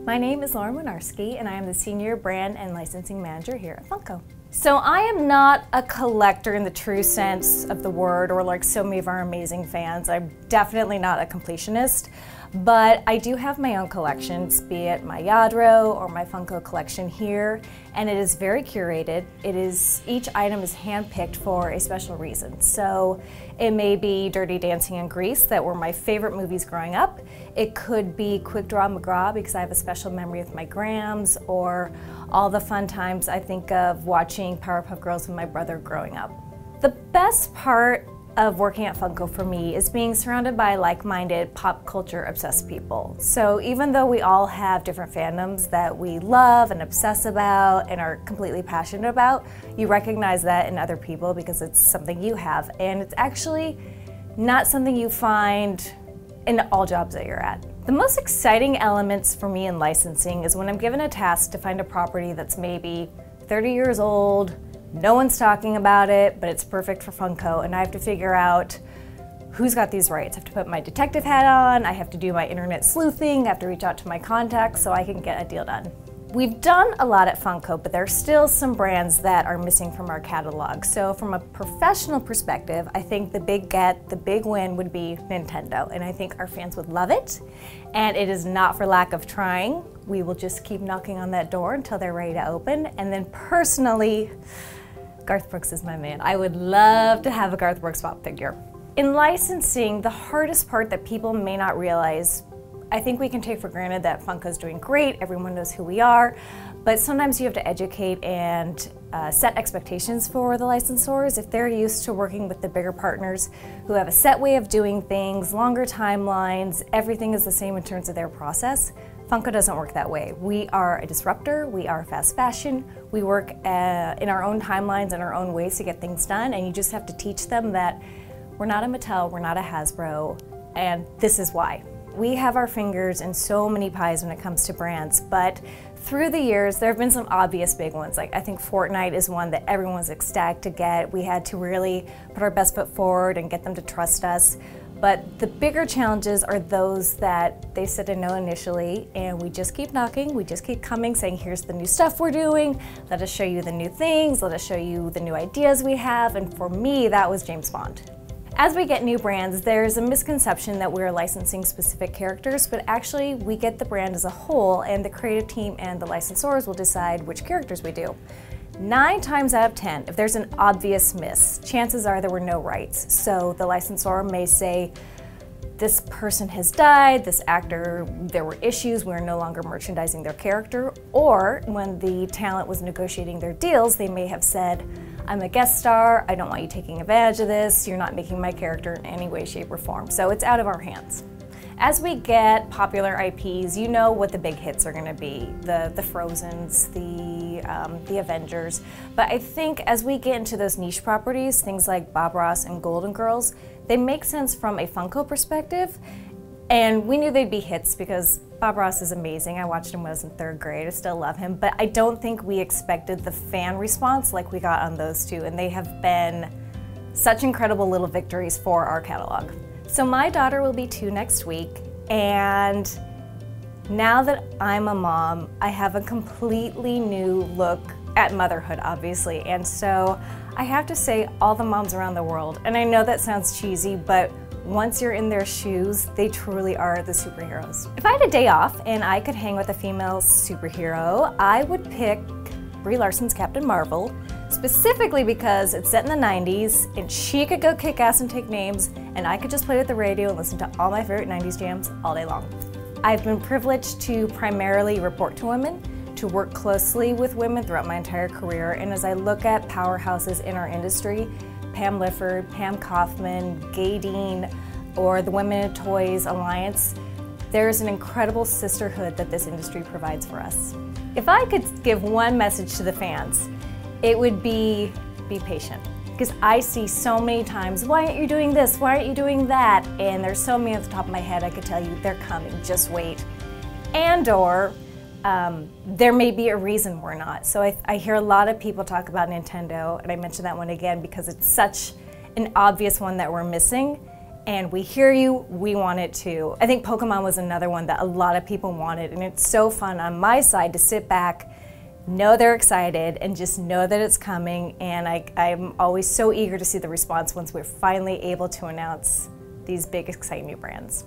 My name is Lauren Winarski, and I am the Senior Brand and Licensing Manager here at Funko. So I am not a collector in the true sense of the word, or like so many of our amazing fans. I'm definitely not a completionist, but I do have my own collections, be it my Yadro or my Funko collection here, and it is very curated. Each item is handpicked for a special reason. So it may be Dirty Dancing in Grease, that were my favorite movies growing up. It could be Quick Draw McGraw, because I have a special memory with my Grams, or all the fun times I think of watching Powerpuff Girls with my brother growing up. The best part of working at Funko for me is being surrounded by like-minded, pop culture obsessed people. So even though we all have different fandoms that we love and obsess about and are completely passionate about, you recognize that in other people because it's something you have, and it's actually not something you find in all jobs that you're at. The most exciting elements for me in licensing is when I'm given a task to find a property that's maybe 30 years old, no one's talking about it, but it's perfect for Funko, and I have to figure out who's got these rights. I have to put my detective hat on, I have to do my internet sleuthing, I have to reach out to my contacts so I can get a deal done. We've done a lot at Funko, but there are still some brands that are missing from our catalog. So from a professional perspective, I think the big win would be Nintendo, and I think our fans would love it. And it is not for lack of trying. We will just keep knocking on that door until they're ready to open. And then personally, Garth Brooks is my man. I would love to have a Garth Brooks pop figure. In licensing, the hardest part that people may not realize, I think we can take for granted that Funko's doing great, everyone knows who we are, but sometimes you have to educate and set expectations for the licensors. If they're used to working with the bigger partners who have a set way of doing things, longer timelines, everything is the same in terms of their process, Funko doesn't work that way. We are a disruptor, we are fast fashion, we work in our own timelines and our own ways to get things done, and you just have to teach them that we're not a Mattel, we're not a Hasbro, and this is why. We have our fingers in so many pies when it comes to brands, but through the years, there have been some obvious big ones. Like I think Fortnite is one that everyone's ecstatic to get. We had to really put our best foot forward and get them to trust us. But the bigger challenges are those that they said a no initially, and we just keep knocking, we just keep coming, saying here's the new stuff we're doing, let us show you the new things, let us show you the new ideas we have, and for me, that was James Bond. As we get new brands, there's a misconception that we're licensing specific characters, but actually we get the brand as a whole, and the creative team and the licensors will decide which characters we do. 9 times out of 10, if there's an obvious miss, chances are there were no rights. So the licensor may say, this person has died, this actor, there were issues, we're no longer merchandising their character, or when the talent was negotiating their deals, they may have said, I'm a guest star, I don't want you taking advantage of this, you're not making my character in any way, shape, or form. So it's out of our hands. As we get popular IPs, you know what the big hits are gonna be, the Frozens, the Avengers, but I think as we get into those niche properties, things like Bob Ross and Golden Girls, they make sense from a Funko perspective, and we knew they'd be hits because Bob Ross is amazing. I watched him when I was in 3rd grade, I still love him, but I don't think we expected the fan response like we got on those two, and they have been such incredible little victories for our catalog. So my daughter will be 2 next week, and now that I'm a mom, I have a completely new look at motherhood, obviously, and so I have to say all the moms around the world, and I know that sounds cheesy, but once you're in their shoes, they truly are the superheroes. If I had a day off and I could hang with a female superhero, I would pick Brie Larson's Captain Marvel, specifically because it's set in the 90s and she could go kick ass and take names, and I could just play with the radio and listen to all my favorite 90s jams all day long. I've been privileged to primarily report to women, to work closely with women throughout my entire career, and as I look at powerhouses in our industry, Pam Lifford, Pam Kaufman, Gay Dean, or the Women in Toys Alliance, there's an incredible sisterhood that this industry provides for us. If I could give one message to the fans, it would be patient. Because I see so many times, why aren't you doing this? Why aren't you doing that? And there's so many off the top of my head I could tell you, they're coming, just wait. And or, there may be a reason we're not. So I hear a lot of people talk about Nintendo, and I mention that one again because it's such an obvious one that we're missing. and we hear you, we want it too. I think Pokemon was another one that a lot of people wanted, and it's so fun on my side to sit back, know they're excited, and just know that it's coming, and I'm always so eager to see the response once we're finally able to announce these big, exciting new brands.